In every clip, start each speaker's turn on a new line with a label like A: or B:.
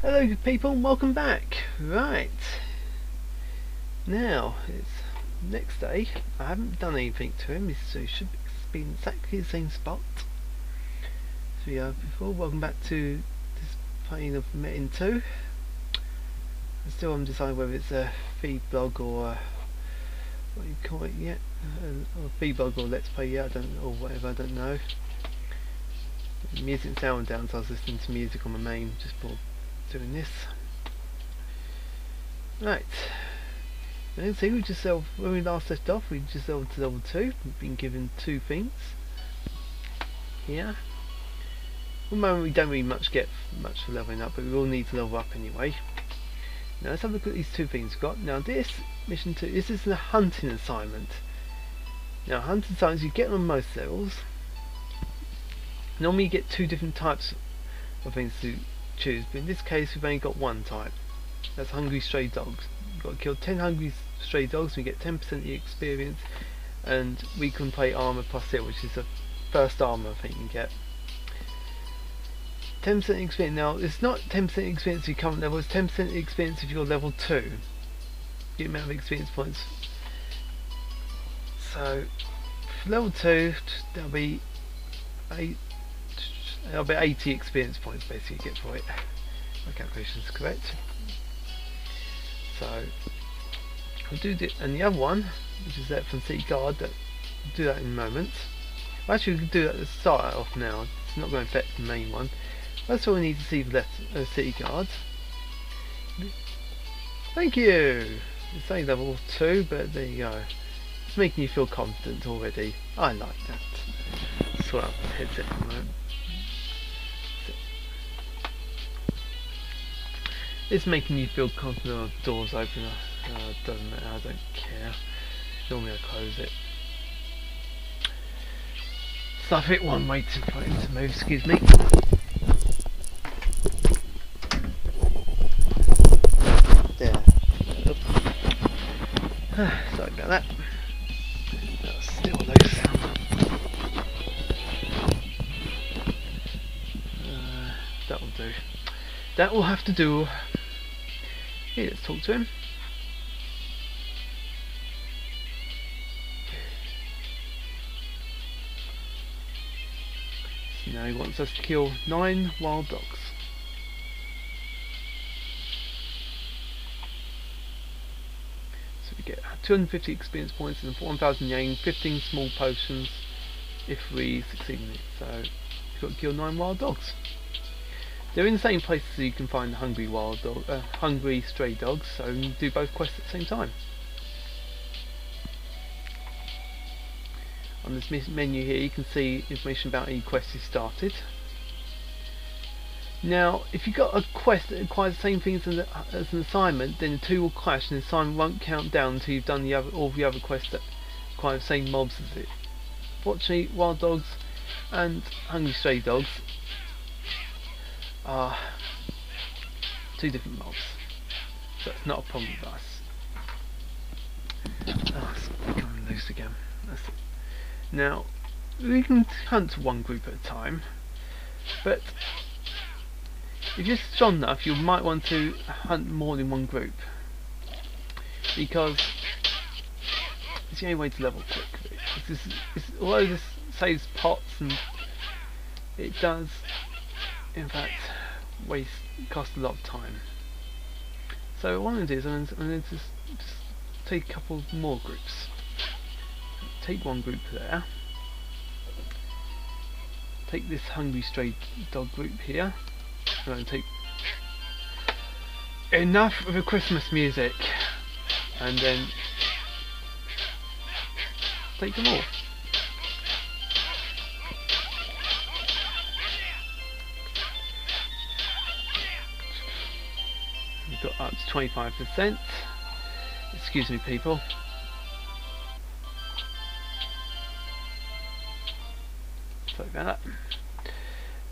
A: Hello people, and welcome back. Right, now it's next day. I haven't done anything to him, so he should be in exactly the same spot. So yeah, before, welcome back to this playing of Metin 2. I still haven't decided whether it's a feed blog or what you call it yet, or feed blog or let's play yet, I don't know, or whatever, I don't know. The music sound down, so I was listening to music on my main just before doing this. Right, now see, we just when we last left off, we just leveled to level 2. We've been given 2 things here. At the moment we don't really get much for leveling up, but we will need to level up anyway. Now let's have a look at these 2 things we've got. Now this mission 2, this is a hunting assignment. Now hunting assignments you get on most levels. Normally you get 2 different types of things to choose, but in this case we've only got 1 type. That's hungry stray dogs. You've got to kill 10 hungry stray dogs and we get 10% of the experience, and we can play armor plus it, which is the first armor I think you can get. 10% experience. Now it's not 10% experience if you current level, it's 10% experience if you're level 2. The amount of experience points. So for level 2 that'll be 80 experience points basically you get for it. My calculation is correct. So I'll do the, and the other one, which is that from City Guard, that I'll do that in a moment. Well, actually we can do that at the start off now. It's not going to affect the main one. That's all we need to see for the City Guard. Thank you! It's only level 2, but there you go. It's making you feel confident already. I like that. Sort out the headset for a moment. It's making you feel confident when the door's open. Doesn't matter, I don't care. Normally I close it. Stuff it one way to put it to move, excuse me. There. Sorry about that. That's still loose. That'll do. That will have to do. Okay, let's talk to him. So now he wants us to kill 9 wild dogs. So we get 250 experience points and 1,000 yen, 15 small potions if we succeed in it. So we've got to kill 9 wild dogs. They're in the same places so you can find the hungry hungry stray dogs, so you can do both quests at the same time. On this menu here you can see information about any quest you started. Now if you've got a quest that requires the same things as an assignment, then the 2 will clash and the assignment won't count down until you've done all the other quests that require the same mobs as it. Fortunately, wild dogs and hungry stray dogs are 2 different mobs, so it's not a problem with us. Oh, it's becoming loose again. That's it. Now we can hunt 1 group at a time, but if you're strong enough you might want to hunt more than 1 group, because it's the only way to level quickly. Although this saves pots, and it does in fact cost a lot of time. So what I'm going to do is I'm going to just take a couple more groups. Take 1 group there. Take this hungry stray dog group here. I'm going to take enough of the Christmas music, and then take them all. We've got up to 25%. Excuse me people. Sorry about that.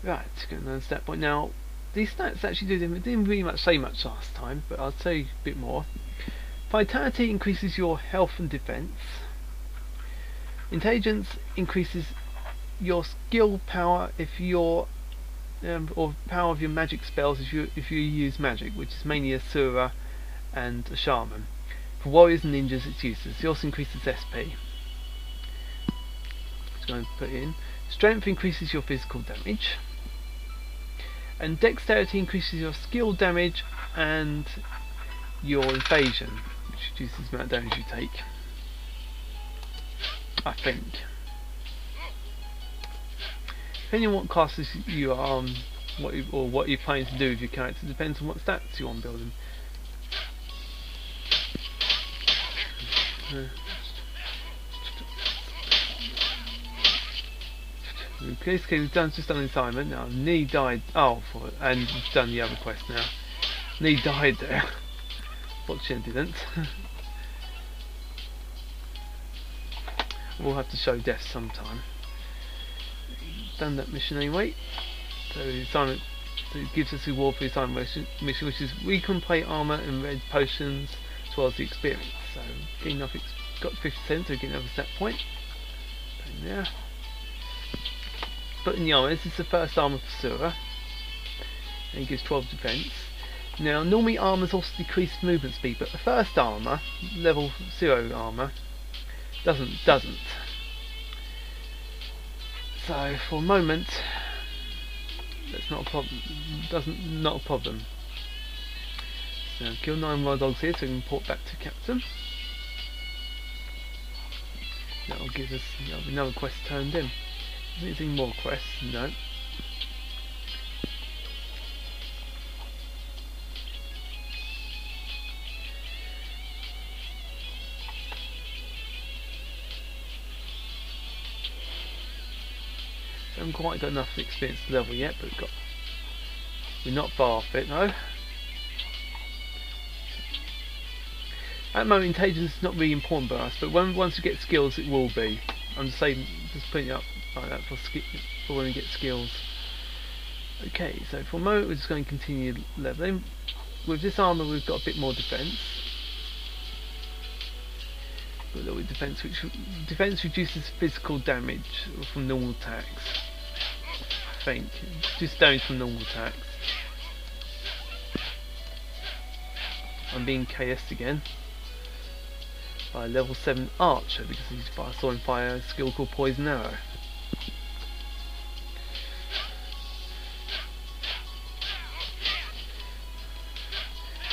A: Right, going on to that point now. These stats actually didn't really say much last time, but I'll tell you a bit more. Vitality increases your health and defense. Intelligence increases your skill power if you're or power of your magic spells if you use magic, which is mainly a sura and a shaman. For warriors and ninjas it's useless. It also increases SP. Just going to put in. Strength increases your physical damage. And dexterity increases your skill damage and your evasion, which reduces the amount of damage you take. I think. Depending on what classes you are on, what you're planning to do with your character, depends on what stats you want building. Okay, so we've just done the assignment now. Nee died. And we've done the other quest now. Nee died there. Fortunately, didn't. We'll have to show death sometime. Done that mission anyway. So the assignment, so it gives us a reward for the assignment mission, which is we can play armor and red potions as well as the experience. So getting enough, got 50%, so we get another stat point. Put in there. Put in the armor. This is the first armor for Sura, and it gives 12 defense. Now, normally armors also decrease movement speed, but the first armor, level 0 armor, doesn't. So for a moment, that's not a problem. Not a problem. So kill 9 wild dogs here, so we can report back to Captain. That'll give us another quest turned in. Is there any more quests? No. Haven't quite got enough experience to level yet, but we're not far off it though. At the moment, intelligence is not really important for us, but once we get skills, it will be. I'm just saying, just putting it up like that for when we get skills. Okay, so for a moment, we're just going to continue leveling. With this armor, we've got a bit more defense. Got a little bit of defense, which defense reduces physical damage from normal attacks. I think just damage from normal attacks. I'm being KS'd again by a level 7 archer because I saw him fire a skill called Poison Arrow.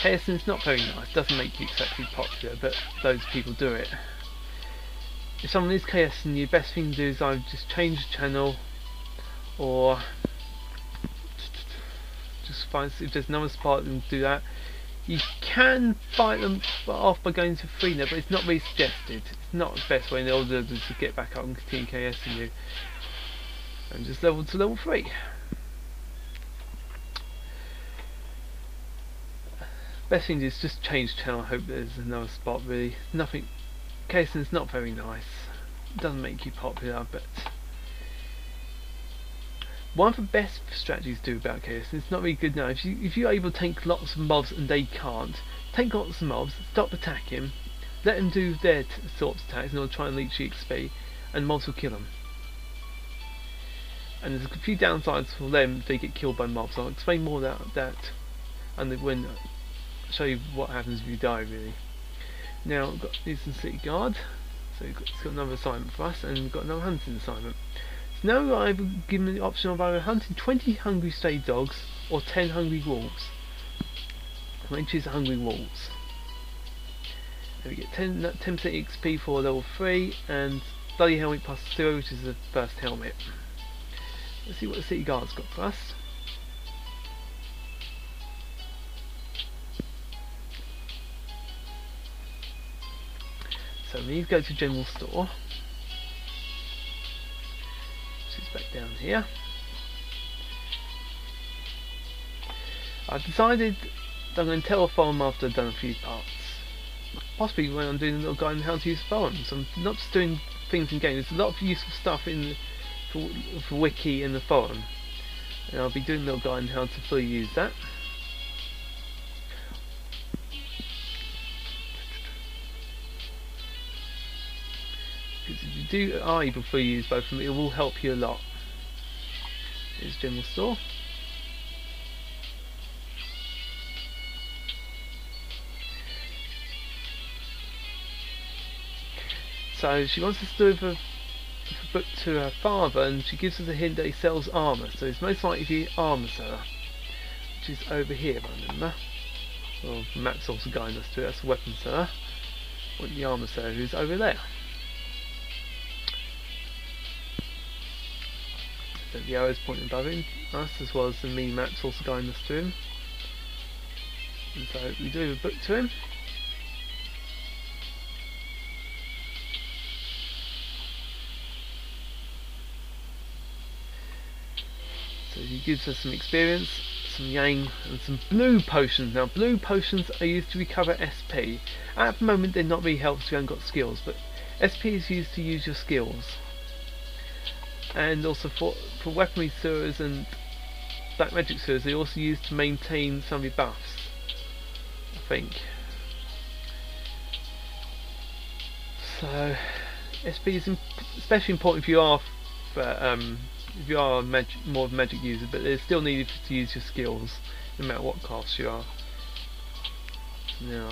A: KSing is not very nice, doesn't make you exactly popular, but loads of people do it. If someone is KSing you, the best thing to do is either just change the channel or just find if there's another spot and do that. You can fight them off by going to freenet, but it's not really suggested. It's not the best way in order to get back up and continue KSing you. And just level to level 3. Best thing is just change channel. I hope there's another spot. Really, nothing. KSing's not very nice. It doesn't make you popular, but one of the best strategies to do about KSing, it's not really good now. If you're able to tank lots of mobs and they can't, tank lots of mobs, stop attacking, let them do their sorts of attacks, and they'll try and leech the XP, and mobs will kill them. And there's a few downsides for them if they get killed by mobs. I'll explain more about that, and when show you what happens if you die. Really. Now we've got this city guard, so it's got another assignment for us, and we've got another hunting assignment. So now I've given the option of either hunting 20 hungry stray dogs or 10 hungry wolves. I'm going to choose the hungry wolves. And we get 10% XP for level 3 and bloody helmet plus 0, which is the first helmet. Let's see what the city guard's got for us. So we need to go to general store. Which is back down here. I've decided that I'm going to tell a forum after I've done a few parts. Possibly when I'm doing a little guide on how to use forums. I'm not just doing things in game. There's a lot of useful stuff in the for wiki and the forum, and I'll be doing a little guide on how to fully use that. Because if you are able to fully use both of them, it will help you a lot. Here's general store. So she wants us to deliver a book to her father, and she gives us a hint that he sells armour, so it's most likely to be armour seller, which is over here, if I remember. Well, the map's also guiding us to it. That's the weapon seller. Want the armour seller, who's over there. So the arrow's pointing above him, us, as well as the mini map's also guiding us to him. And so we deliver a book to him. So he gives us some experience, some yang, and some blue potions. Now blue potions are used to recover SP. At the moment they're not really helpful if you haven't got skills, but SP is used to use your skills. And also for weaponry suras and black magic suras, they're also used to maintain some of your buffs, I think. So SP is especially important if you are more of a magic user, but they're still needed to use your skills no matter what class you are. Now,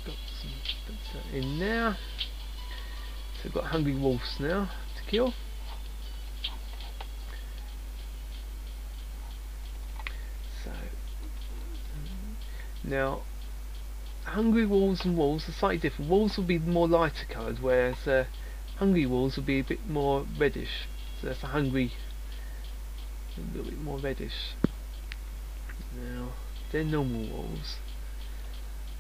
A: got some bits in there. So we've got hungry wolves now to kill. So now, hungry wolves and wolves are slightly different. Wolves will be more lighter coloured, whereas hungry wolves will be a bit more reddish. So that's a hungry, a little bit more reddish. Now, they're normal wolves.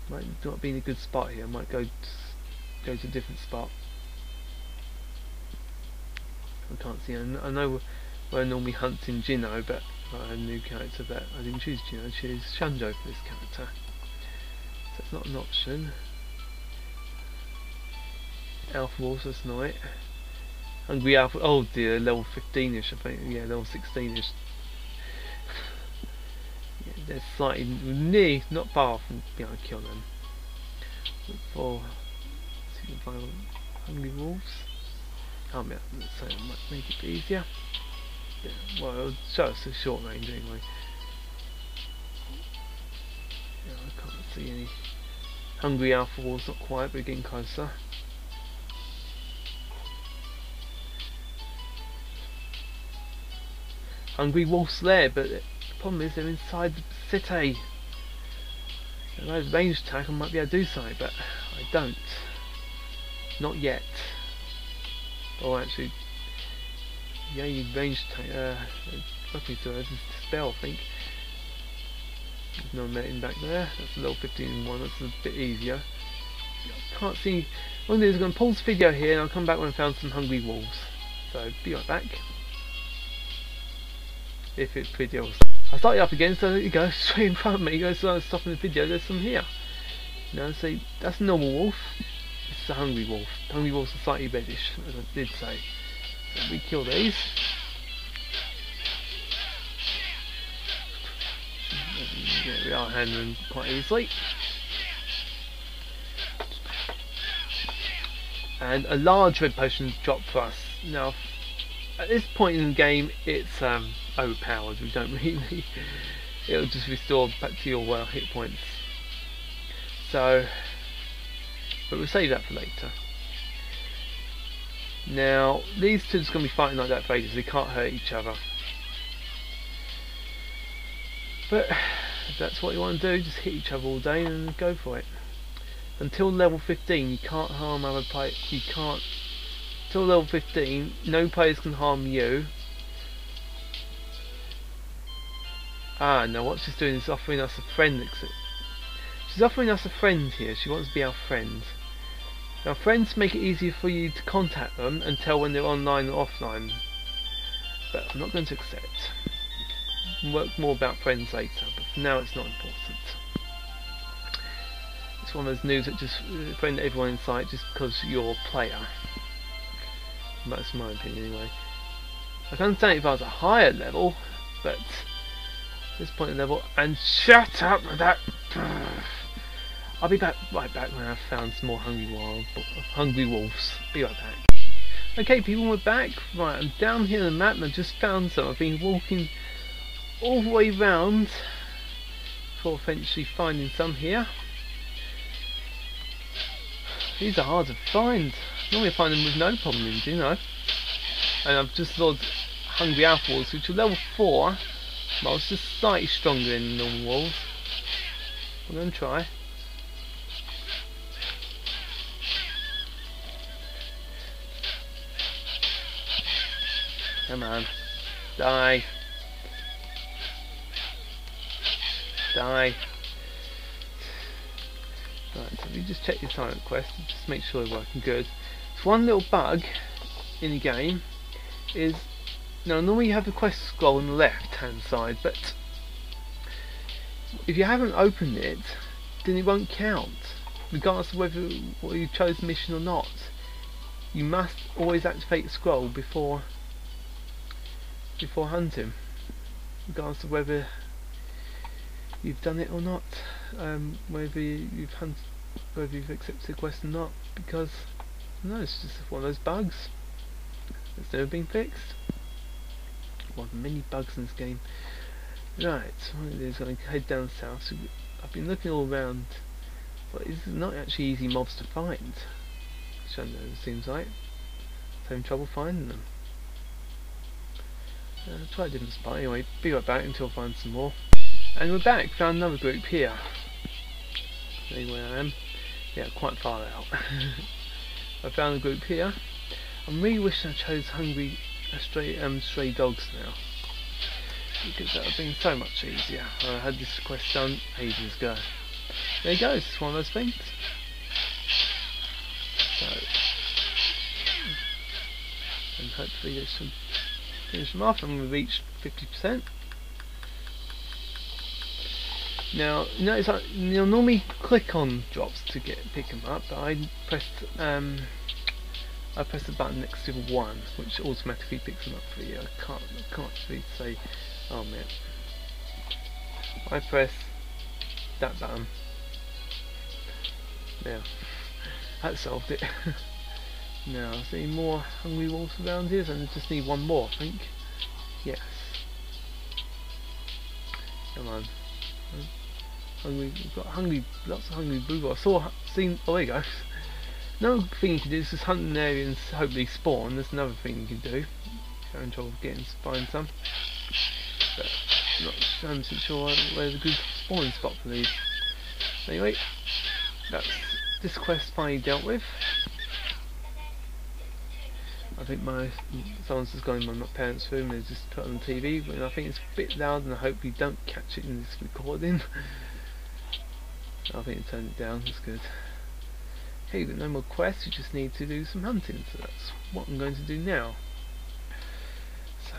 A: Might not be in a good spot here. I might go to a different spot. I can't see. I know where I normally hunt in Jinno, but I have a new character that I didn't choose Jinno. I choose Chunjo for this character. So it's not an option. Alpha wolves, that's not it. Hungry alpha, oh dear, level 15ish I think, yeah, level 16ish. Yeah, they're slightly near, not far from being able to kill them. Look for, see if we can find hungry wolves. Oh yeah, so it might make it easier. Yeah, well, it'll show us a short range anyway. Yeah, I can't see any hungry alpha wolves, not quite, but we're getting closer. Hungry wolves there, but the problem is they're inside the city. If I had range attack, I might be able to do something, but I don't. Not yet. Oh, actually, yeah, you range attack. Luckily, so there's a spell, I think. There's no Metin back there. That's a level 15 one. That's a bit easier. I can't see. What I'm going to do is I'm going to pause the video here, and I'll come back when I found some hungry wolves. So be right back. If it's videos. I started up again, so there you go, straight in front of me. You guys start stopping the video, there's some here. You know, so that's a normal wolf. This is a hungry wolf. Hungry wolves are slightly reddish, as I did say. So we kill these. Yeah, we are handling quite easily. And a large red potion dropped for us. Now, at this point in the game, it's overpowered. We don't really. It'll just restore back to your hit points. So, but we'll save that for later. Now, these two are just going to be fighting like that for ages. They can't hurt each other. But if that's what you want to do, just hit each other all day and go for it. Until level 15, you can't harm other players. You can't. Till level 15, no players can harm you. Ah, now what she's doing is offering us a friend. She's offering us a friend here. She wants to be our friend. Now, friends make it easier for you to contact them and tell when they're online or offline. But I'm not going to accept. We'll work more about friends later, but for now it's not important. It's one of those news that just friend everyone in sight just because you're a player. That's my opinion anyway. I can understand if I was a higher level, but at this point in level, and shut up with that. I'll be back right back when I've found some more hungry wolves. Be right back. Okay people, we're back. Right, I'm down here on the map and I've just found some. I've been walking all the way round before eventually finding some here. These are hard to find. Normally I find them with no problems, you know. And I've just logged Hungry Alpha Wolves, which are level 4, but it's just slightly stronger than normal wolves. I'm going to try. Come on. Die. Die. Right, so if you just check your silent quest, just make sure they're working good. So one little bug in the game is, now normally you have the quest scroll on the left hand side, but if you haven't opened it, then it won't count, regardless of whether you chose the mission or not. You must always activate the scroll before hunting, regardless of whether you've done it or not, whether you've accepted the quest or not, because no, it's just one of those bugs that's never been fixed. One of the many bugs in this game. Right, so what I'm going to head down south. So I've been looking all around, but it's not actually easy mobs to find, which I know it seems like. I'm having trouble finding them. Try a different spot anyway. Be right back until I find some more. And we're back. Found another group here. See where I am? Yeah, quite far out. I found a group here. I'm really wishing I chose stray dogs now, because that would have been so much easier. I had this quest done ages ago. There you go. It's one of those things. So, and hopefully this should finish them off, and we've reached 50%. Now, notice you'll normally click on drops to pick them up, but I pressed the button next to 1, which automatically picks them up for you. I can't really say, oh man. I press that button. Now, that solved it. Now, is there any more hungry wolves around here? So I just need one more, I think. Yes. Come on. Hungry, we've got lots of hungry blue. Oh, there you go. Another thing you can do is just hunt an area and hopefully spawn. There's another thing you can do. Having trouble find some. But I'm not 100% sure where's a good spawning spot for these. Anyway, that's this quest finally dealt with. I think someone's just gone in my parents' room and just put it on the TV, but I think it's a bit loud and I hope you don't catch it in this recording. I think I turned it down, that's good. Okay, you've got no more quests, you just need to do some hunting, so that's what I'm going to do now. So,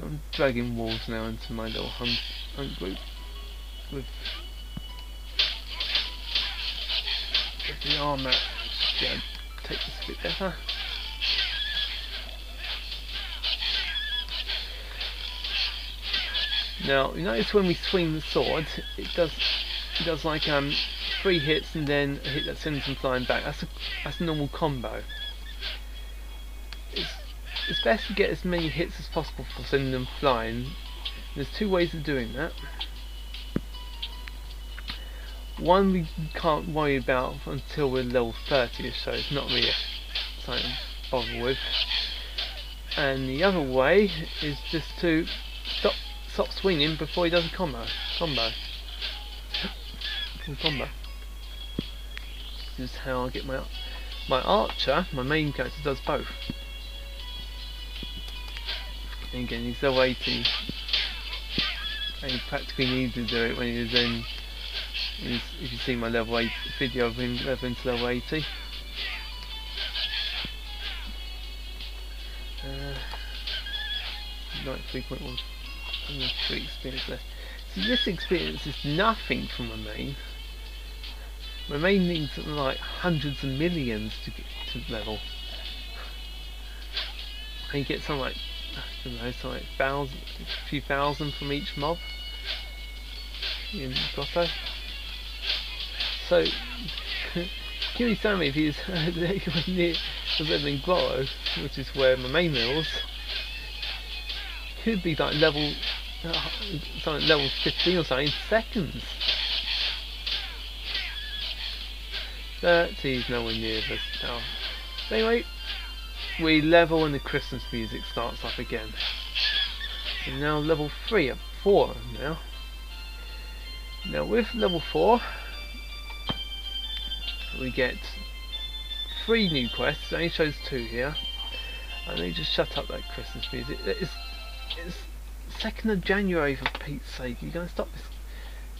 A: I'm dragging wolves now into my little hunt group with the armour. Yeah, take this a bit better. Now, you notice when we swing the sword, it does like 3 hits and then a hit that sends them flying back. That's a normal combo. It's best to get as many hits as possible for sending them flying. There's 2 ways of doing that. One we can't worry about until we're level 30, so it's not really something to bother with. And the other way is just to stop swinging before he does a combo. This is how I get my archer. My main character does both. And again, he's level 80. And he practically needs to do it when he was in. If you see my level 8 video of him leveling to level 80. 93.1. 3 experience left. So this experience is nothing for my main. My main needs like hundreds of millions to get to level. And you get something like, I don't know, something like a few thousand from each mob in Grotto. So Kirisame, if he's near the leveling Grotto, which is where my main mills, could be like level 15 or something in seconds. 30 is nowhere near this now. Anyway, we level and the Christmas music starts up again. So now level 3 at 4 now. Now with level 4 we get 3 new quests. It only shows 2 here. And let me just shut up that Christmas music. It's 2nd of January, for Pete's sake. You're going to stop this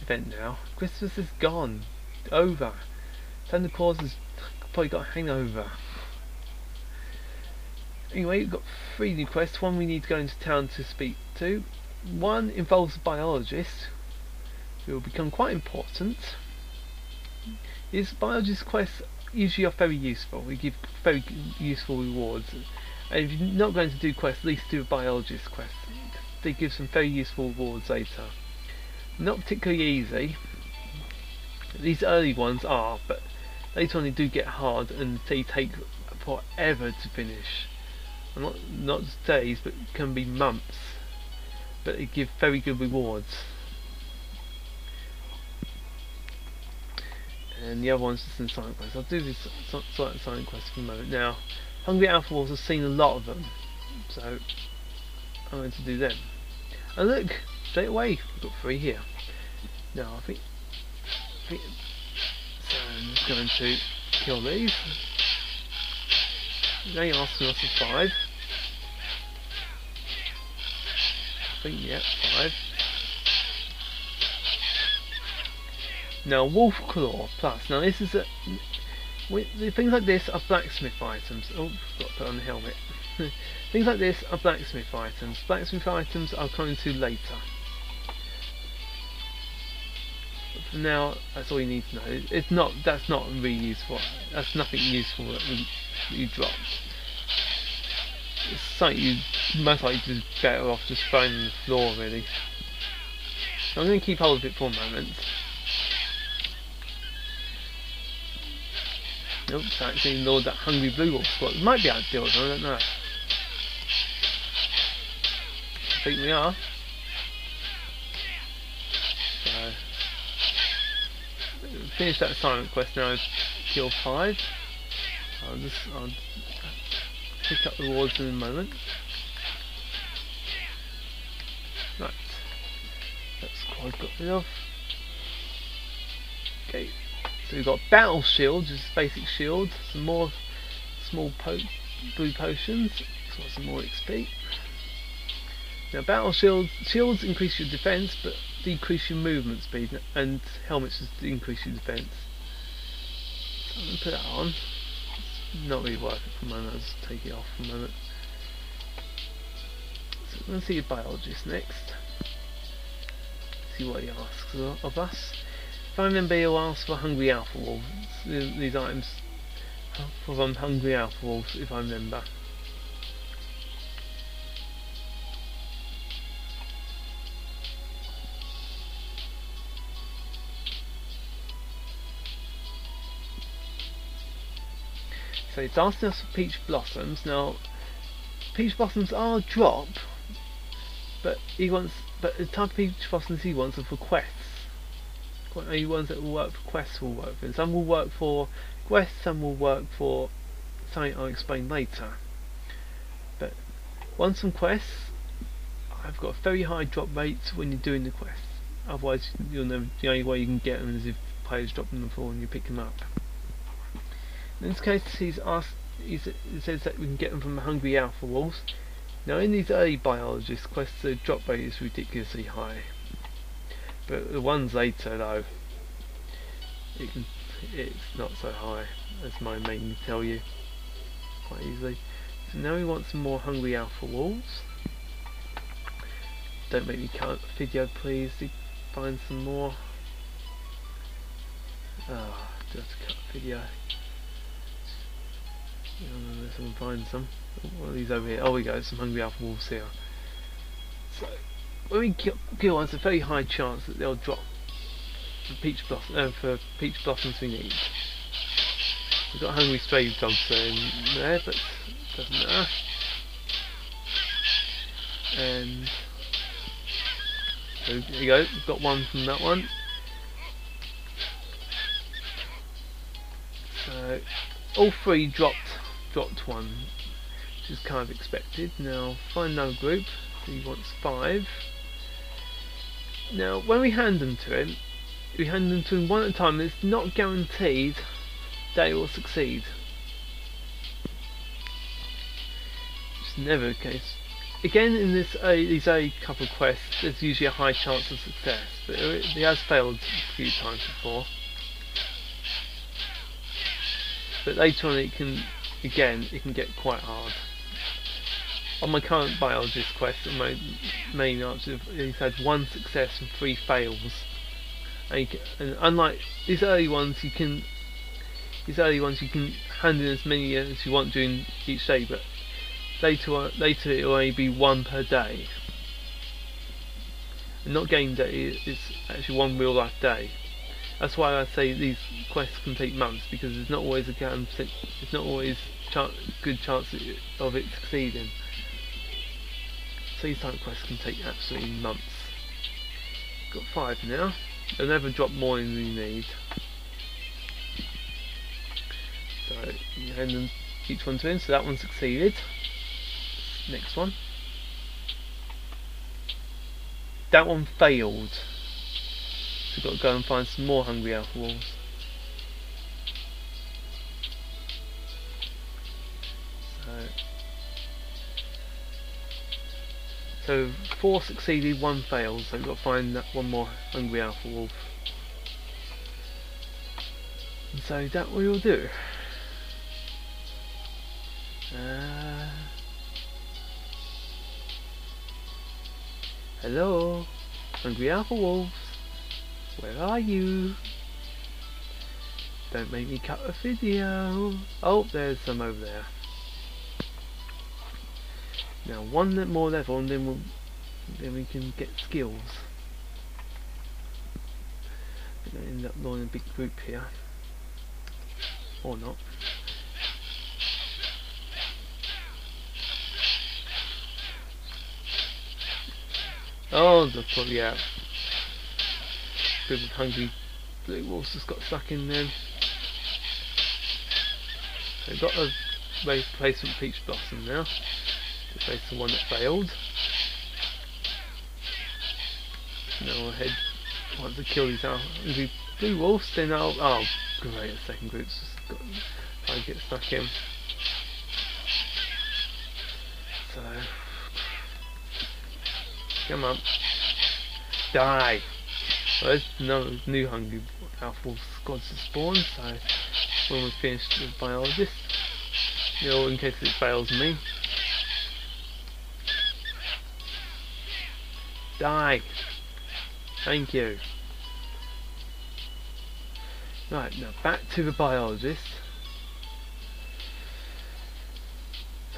A: event now. Christmas is gone. Over. Santa Claus has probably got a hangover. Anyway, we've got 3 new quests. One we need to go into town to speak to. One involves a biologist who will become quite important. These biologist quests usually are very useful. We give very useful rewards. And if you're not going to do quests, at least do a biologist quest. They give some very useful rewards later. Not particularly easy. These early ones are, but later on they do get hard and they take forever to finish. Not just days, but can be months. But they give very good rewards. And the other one's just in silent quest. I'll do this silent quest for a moment. Now, Hungry Alpha Wolves have seen a lot of them, so I'm going to do them. And look, straight away we've got 3 here. Now I think so. I'm just going to kill these. They are asking us for 5. I think, yeah, 5. Now, Wolf Claw Plus. Now, this is things like this are blacksmith items. Oh, got to put on the helmet. Things like this are blacksmith items. Blacksmith items I'll come into later. But for now, that's all you need to know. That's not really useful. That's nothing useful that you drop. It's something you most likely just better off just throwing on the floor, really. So I'm going to keep hold of it for a moment. Nope, it's actually lured that hungry blue wolf squad. We might be able to deal with them, I don't know. I think we are. So, finish that silent quest now. Kill 5. I'll pick up the rewards in a moment. Right, that squad got rid of. Okay. So we've got battle shield, just basic shield, some more small blue potions, so some more XP. Now battle shields increase your defense but decrease your movement speed, and helmets just increase your defense. So I'm going to put that on. It's not really worth it for a moment, I'll just take it off for a moment. So we're going to see a biologist next. See what he asks of us. If I remember, he'll ask for Hungry Alpha Wolves. These items from Hungry Alpha Wolves, if I remember. So it's asking us for Peach Blossoms. Now, Peach Blossoms are a drop, but the type of Peach Blossoms he wants are for quests. Only ones that will work for quests will work for him. Some will work for quests, some will work for something I'll explain later. But once some quests, I've got a very high drop rate when you're doing the quests. Otherwise, you'll never. The only way you can get them is if players drop them on the floor and you pick them up. In this case, he says that we can get them from the Hungry Alpha Wolves. Now, in these early biologist quests, the drop rate is ridiculously high. But the ones later, though, it's not so high, as my mate can tell you quite easily. So now we want some more Hungry Alpha Wolves. Don't make me cut the video, please. To find some more. Ah, do have to cut the video. Unless I can find some. One of these over here. Oh, we go. Some Hungry Alpha Wolves here. So when we kill one, it's a very high chance that they'll drop the peach blossoms we need. We've got hungry stray dogs in there, but doesn't matter. And so there you go. We've got one from that one. So all 3 dropped dropped one, which is kind of expected. Now find another group. So he wants 5. Now when we hand them to him, we hand them to him one at a time, and it's not guaranteed they will succeed. It's never the case. Again, in these A couple of quests, there's usually a high chance of success, but he has failed a few times before. But later on, it can get quite hard. On my current biologist quest, my main answer, he's had 1 success and 3 fails. And unlike these early ones, you can hand in as many as you want during each day, but later it will only be 1 per day. And not game day, it's actually 1 real life day. That's why I say these quests can take months, because there's not always good chance of it succeeding. So these type of quests can take absolutely months. Got 5 now. They'll never drop more than you need. So you hand them each one to him. So that one succeeded. Next one. That one failed. So we've got to go and find some more hungry alpha wolves. So 4 succeeded, 1 failed, so we've got to find that one more hungry alpha wolf. And so that we will do. Hello, hungry alpha wolves, where are you? Don't make me cut a video. Oh, there's some over there. Now 1 more level, and then we can get skills. We're going to end up joining a big group here, or not. Oh, they're probably out. Group of hungry blue wolves just got stuck in there. So we've got a replacement peach blossom now. Replace the one that failed. Now I'll head, once I kill these hungry blue wolves, then I'll, oh great, the second group's just got to get stuck in. So come on, die! Well, there's no new hungry alpha wolf squads to spawn, so when we finish the biologist, you know, in case it fails me. Die! Thank you. Right, now back to the biologist.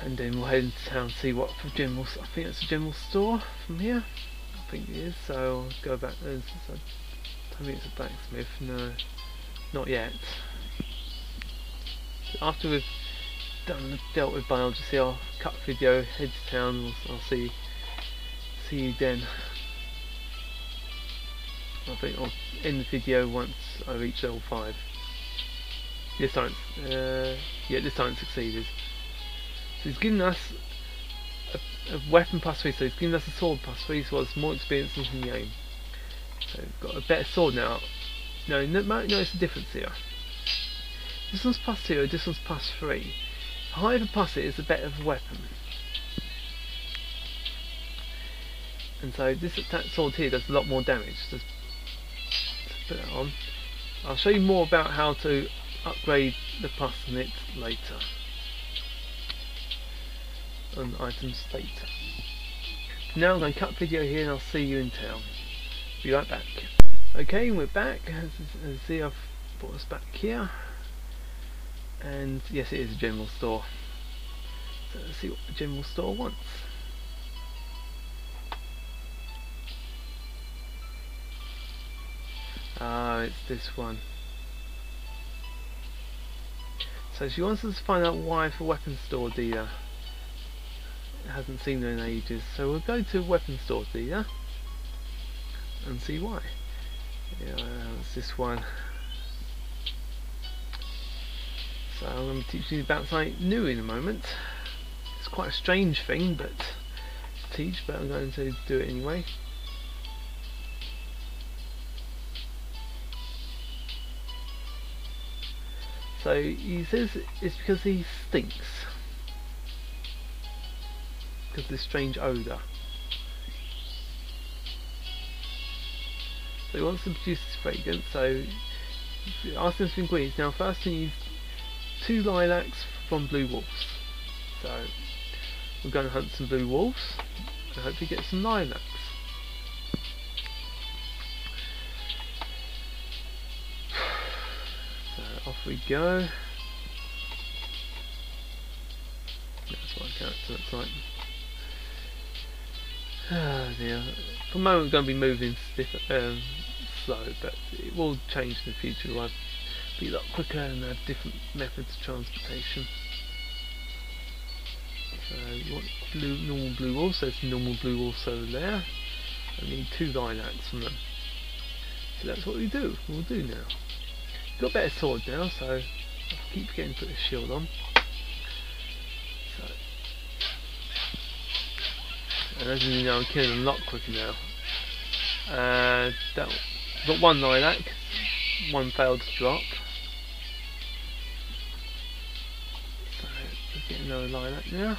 A: And then we'll head into town and see what for general. I think it's a general store from here. I think it is, so I'll go back there. I think it's a blacksmith. No, not yet. After we've dealt with biology, I'll cut the video, head to town, I'll see you then. I think I'll end the video once I reach level 5. This time, this time it succeeded. So he's given us a weapon +3, so he's given us a sword +3, so it's more experience than the aim. So we've got a better sword now. No, notice the difference here. This one's +2, this one's +3. The higher the plus it is, the better the weapon. And so that sword here does a lot more damage. Just put that on. I'll show you more about how to upgrade the plus on it later. On items later. Now I'm going to cut video here and I'll see you in town. Be right back. Okay, we're back. As see, I've brought us back here. And yes, it is a general store. So let's see what the general store wants. Ah, it's this one. So she wants us to find out why the weapons store dealer hasn't seen her in ages. So we'll go to weapons store dealer and see why. Yeah, it's this one. So I'm going to be teaching you about something new in a moment. It's quite a strange thing to teach, but I'm going to do it anyway. So he says it's because he stinks, because of this strange odour. So he wants to produce this fragrance, so ask him for ingredients. Now first he needs 2 lilacs from blue wolves. So we're going to hunt some blue wolves and hopefully get some lilacs. So off we go. That's what a character looks like. Oh dear. For the moment we're going to be moving slow, but it will change in the future. We'll be a lot quicker and have different methods of transportation. So you want normal blue wolves, so it's normal blue wolves over there. I need 2 lilacs from them. So that's what we'll do now. Got a better sword now, so I keep forgetting to put the shield on. So, and as you know, I'm killing a lot quicker now. Got 1 lilac, 1 failed to drop. So let's get another lilac now.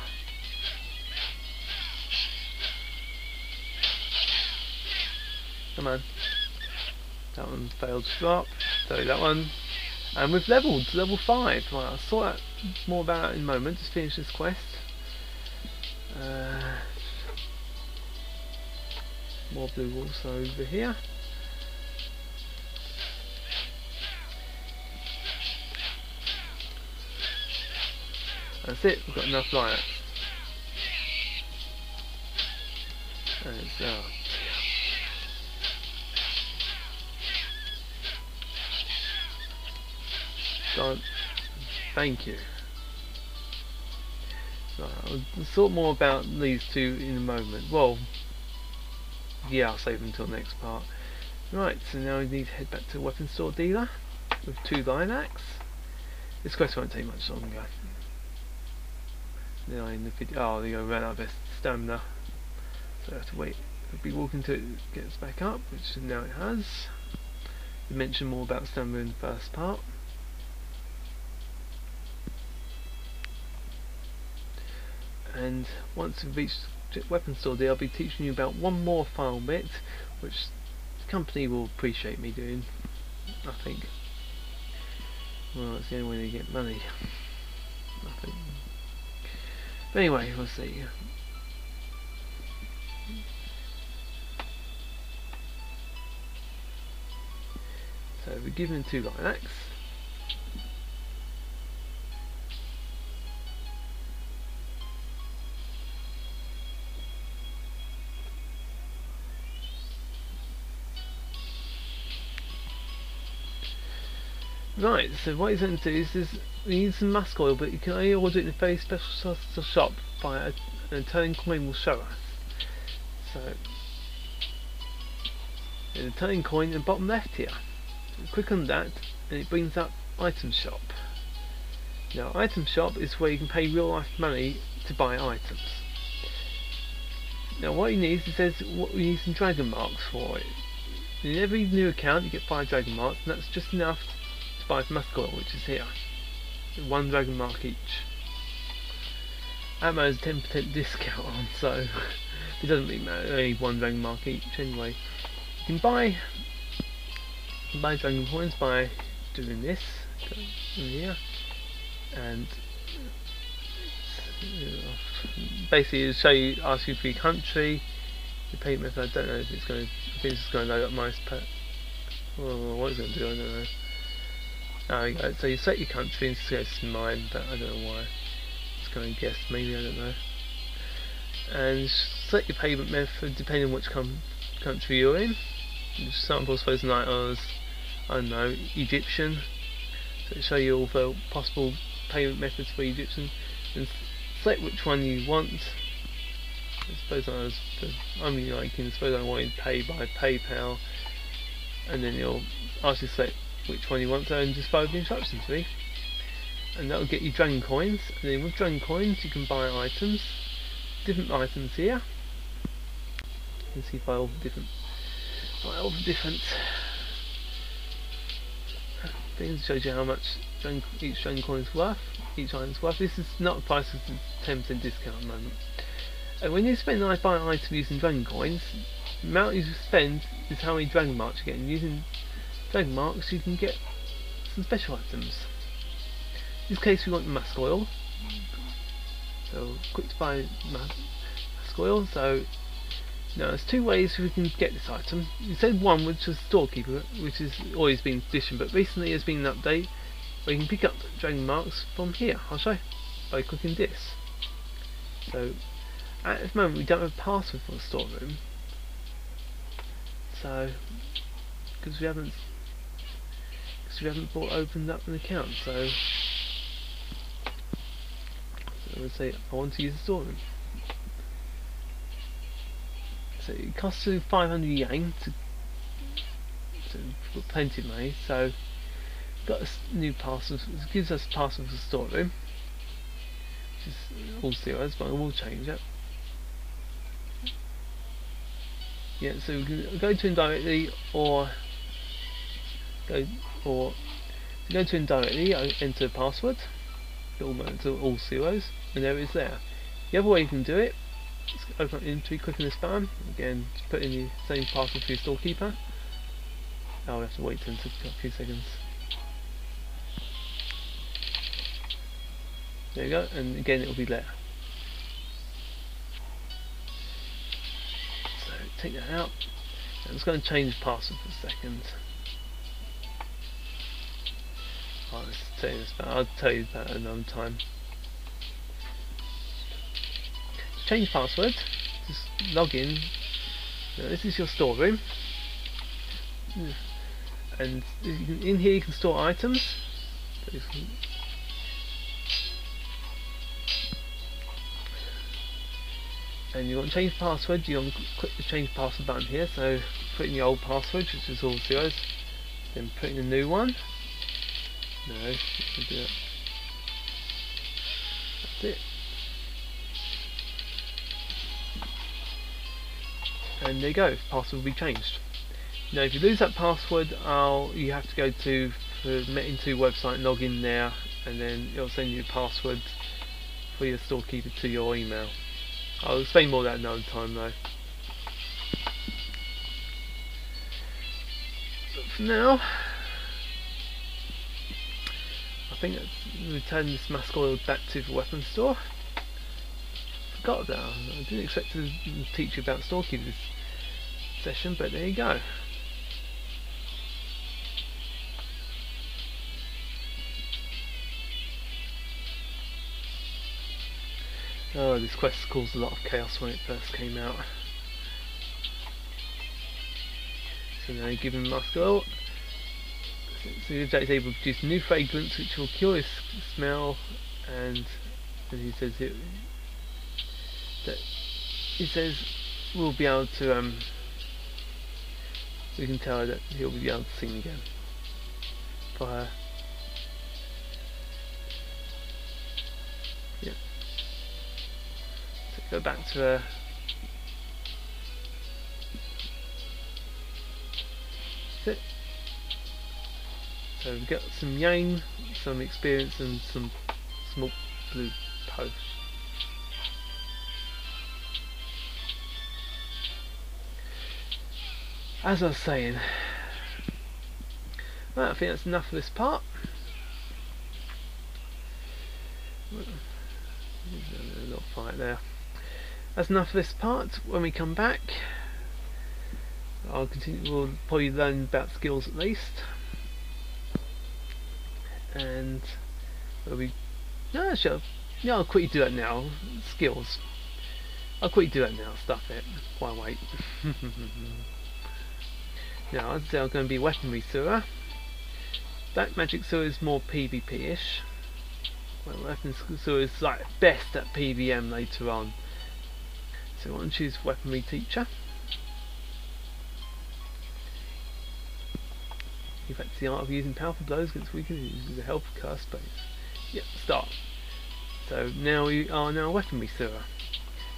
A: Come on. That one failed to drop. So that one. And we've leveled to level 5. Right, I'll sort out more about that in a moment. Just finish this quest. More blue wolves over here. That's it, we've got enough lilacs. And it's God, thank you. So I'll sort more about these 2 in a moment. Well, yeah, I'll save them until the next part. Right, so now we need to head back to the weapons store dealer with 2 lilacs. This quest won't take much longer. Now in the video, oh, they go ran out of stamina, so I have to wait. I'll be walking to it get us back up, which now it has. We mentioned more about stamina in the first part. And once we've reached the weapons store there, I'll be teaching you about 1 more final bit, which the company will appreciate me doing, I think. Well, it's the only way they get money, I think. But anyway, we'll see. So we're given 2 lilacs. Right, so what he's going to do is we need some musk oil, but you can only order it in a very special shop by a turning coin will show us. So there's a turning coin in the bottom left here. So click on that and it brings up item shop. Now item shop is where you can pay real life money to buy items. Now what you need is, it says we need some dragon marks for it. In every new account you get 5 dragon marks, and that's just enough to buy musk oil, which is here. 1 dragon mark each. Ammo has a 10% discount on, so it doesn't really matter, only 1 dragon mark each anyway. You can buy dragon coins by doing this, go in here, and basically it'll show you, ask you for your country, your payment method. I don't know if it's going to, I think it's going to load up my oh, what is it going to do, I don't know. There we go, so you set your country, and it's mine, but I don't know why. It's going to guess, maybe, I don't know. And select your payment method depending on which country you're in. For example, suppose tonight I was, I don't know, Egyptian. So it'll show you all the possible payment methods for Egyptian, and select which one you want. I suppose I was, suppose I wanted to pay by PayPal, and then you'll ask you to select which one you want, so and just follow the instructions, see? and that will get you dragon coins, and then with dragon coins you can buy items, different items here. You can see by all the different things. Shows you how much each dragon coin is worth, each item is worth. This is not a price, it's a 10% discount at the moment. And when you spend buy an item using dragon coins, the amount you spend is how many dragon marks you get. And using dragon marks you can get some special items. In this case we want mask oil, so quick to buy mask oil. So now there's two ways we can get this item. You said one, which was storekeeper, which has always been tradition, but recently there's been an update where you can pick up dragon marks from here. I'll show you by clicking this. So at this moment we don't have a password for the storeroom, so because we haven't opened up an account, so I would say I want to use the storeroom. So it costs you 500 yen to put plenty of money. So got a new password. It gives us a password for the storeroom, which is all zeros, but I will change it. Yeah, so we can go to him directly, or to go to him directly, enter a password, all zeros, and there it is there. The other way you can do it, just open up inventory, click on this button, again, just put in the same password for your storekeeper. Oh, we have to wait a few seconds. There you go, and again it will be there. So take that out. I'm just going to change the password for a second. I'll tell you that another time. Change password, just log in. Now this is your storeroom, and in here you can store items. And you want to change password, you want to click the change password button here, so put in the old password, which is all zeros, then put in a new one. No, you can do that. That's it. And there you go, password will be changed. Now if you lose that password, you have to go to the Metin 2 website, log in there, and then it'll send you a password for your storekeeper to your email. I'll explain more of that another time though. But for now, I think let's return this mask oil back to the weapons store. Forgot that. I didn't expect to teach you about storekeeper this session, but there you go. Oh, this quest caused a lot of chaos when it first came out. So now you give him mask oil. So the object is able to produce new fragrance which will cure his smell, and he says we'll be able to we can tell her that he'll be able to sing again for her. Yeah. So go back to her. That's it. So we've got some yen, some experience, and some small blue posts. As I was saying, well, I think that's enough for this part. There's a little fight there. That's enough for this part. When we come back, I'll continue. We'll probably learn about skills at least, and I'll quickly do that now. Skills. I'll quickly do that now. Stuff it. Why wait? Now, as I say, I'm going to be weaponry sura. Black magic sura is more PvP-ish. Well, weapons sura is like best at PvM later on. So I want to choose weaponry teacher. In fact, the art of using powerful blows against weakness uses the help of curse space. Yep, start. So now we are now weaponry sura.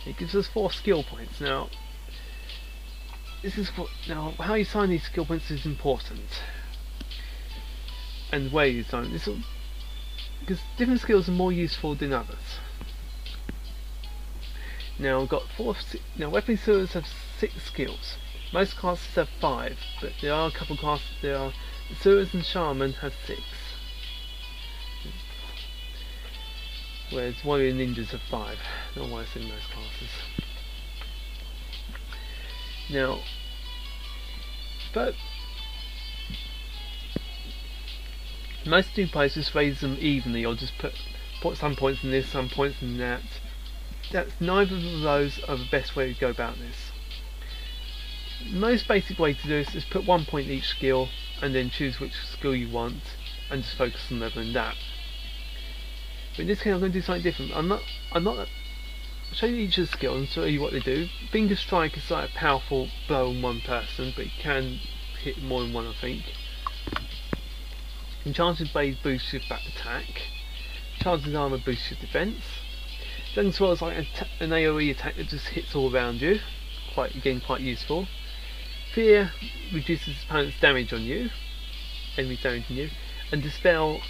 A: It gives us 4 skill points. Now this is what, now how you assign these skill points is important, and where you assign this, because different skills are more useful than others. Now we've got now weaponry suras have 6 skills. Most classes have 5, but there are a couple classes. There are suras and shaman have 6, whereas warrior ninjas have 5. Not why I say most classes. Now, but most do players just raise them evenly, or just put some points in this, some points in that. Neither of those are the best way to go about this. The most basic way to do this is put 1 point in each skill, and then choose which skill you want, and just focus on leveling that. But in this case, I'm going to do something different. I'll show you each of the skills and show you what they do. Finger strike is like a powerful blow on one person, but it can hit more than one, I think. Enchanted blade boosts your back attack. Enchanted armor boosts your defense. Dragon swirl is like an AoE attack that just hits all around you. Quite useful. Fear reduces opponent's damage on you, enemy damage on you, and dispel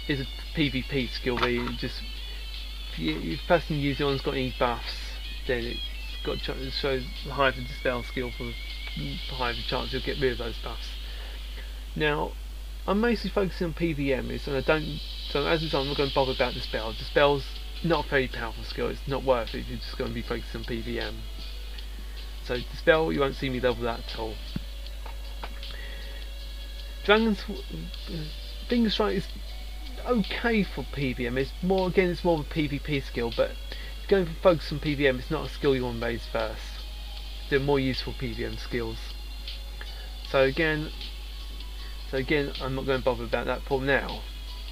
A: is a PvP skill where you just, if the person you use it on's got any buffs, then it's got to show the higher the dispel skill for the higher the chance you'll get rid of those buffs. Now, I'm mostly focusing on PVMs, and so as a result, I'm not going to bother about dispel. Dispel's not a very powerful skill. It's not worth it if you're just going to be focusing on PVM. So dispel, you won't see me level that at all. Finger strike is okay for PVM. It's more of a PvP skill, but if you're going to focus on PVM, it's not a skill you want to raise first. There are more useful PVM skills. So again, I'm not going to bother about that for now.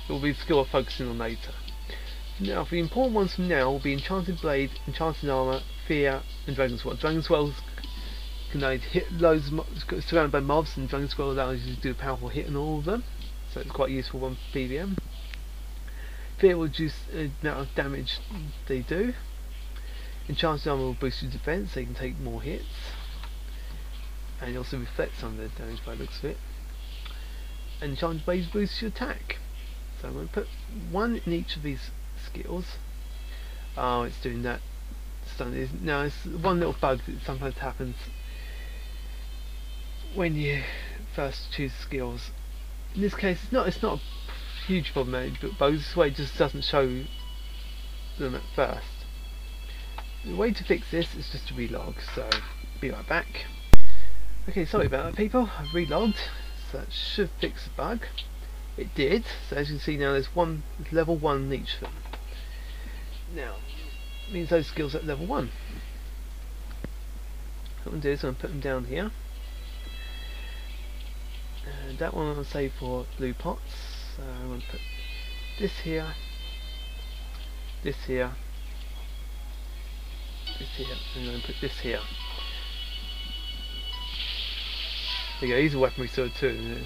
A: It will be the skill I'm focusing on later. Now, the important ones from now will be Enchanted Blade, Enchanted Armour, Fear, and Dragon Swirl. Dragon Swirl can hit loads of surrounded by mobs, and Dragon Swirl allows you to do a powerful hit on all of them, so it's quite a useful one for PVM. Fear will reduce the amount of damage they do. Enchanted Armour will boost your defense, so you can take more hits, and it also reflects some of the damage by the looks of it. And Enchanted Blade boosts your attack. So I'm going to put 1 in each of these skills. Oh, it's doing that. Now, it's one little bug that sometimes happens when you first choose skills. In this case, it's not a huge problem, but this way it just doesn't show them at first. The way to fix this is just to relog, so be right back. Okay, sorry about that, people. I've relogged, so that should fix the bug. It did. So as you can see now, there's level 1 in each of them. Now, it means those skills at level 1. What I'm going to do is I'm going to put them down here. And that one I'm going to save for blue pots. So I'm going to put this here, this here, this here, and I'm going to put this here. There you go, he's a weaponry sword too.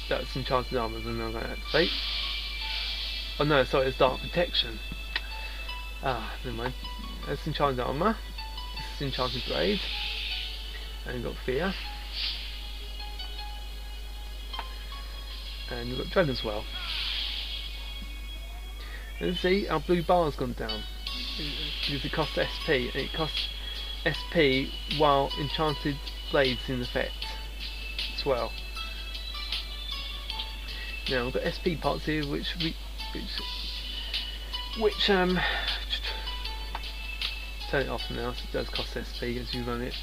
A: That's Enchanted Armour, and I'm going to activate. Oh no, sorry, it's Dark Protection. Ah, never mind. That's Enchanted Armour. This is Enchanted Blade. And we've got Fear. And we've got Dragon Swirl. And see, our blue bar's gone down. Because it costs SP. And it costs SP while Enchanted Blade's in effect as well. Now we've got SP parts here which turn it off now, so it does cost SP as you run it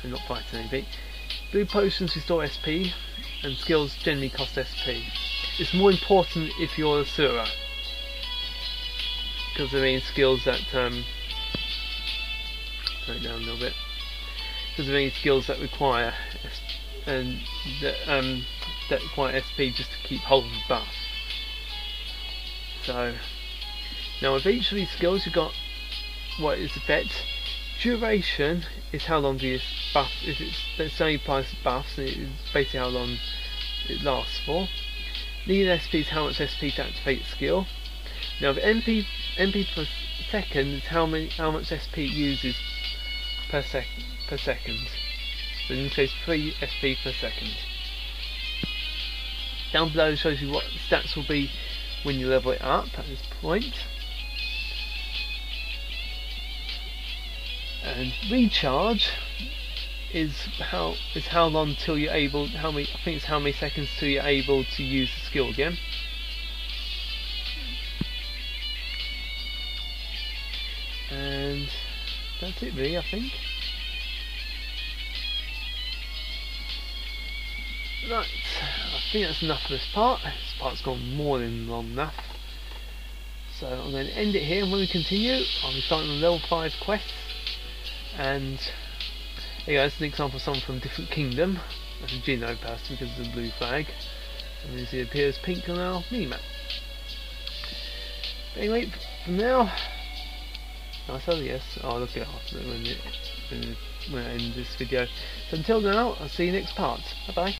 A: and not fighting anything. Blue potions restore SP, and skills generally cost SP. It's more important if you're a sura, because there are skills that turn it down a little bit, because there are skills that require that require SP just to keep hold of the buff. So now with each of these skills you've got what is effect. Duration is how long this buff, if it's only applies to buffs, and it's basically how long it lasts for. Needed SP is how much SP to activate the skill. Now the MP per second is how much SP it uses per second. So in this case 3 SP per second. Down below shows you what stats will be when you level it up at this point. And recharge is how long till you're able, I think it's how many seconds till you're able to use the skill again. And that's it really, I think. Right, I think that's enough for this part. This part's gone more than long enough. So I'm going to end it here, and when we continue, I'll be starting on level 5 quests. And here you go, that's an example of someone from a different kingdom. That's a Gino person because of the blue flag. And as it appears pink on our minimap. Anyway, for now, nice, yes, I'll look it up when I end this video. So until now, I'll see you next part. Bye bye.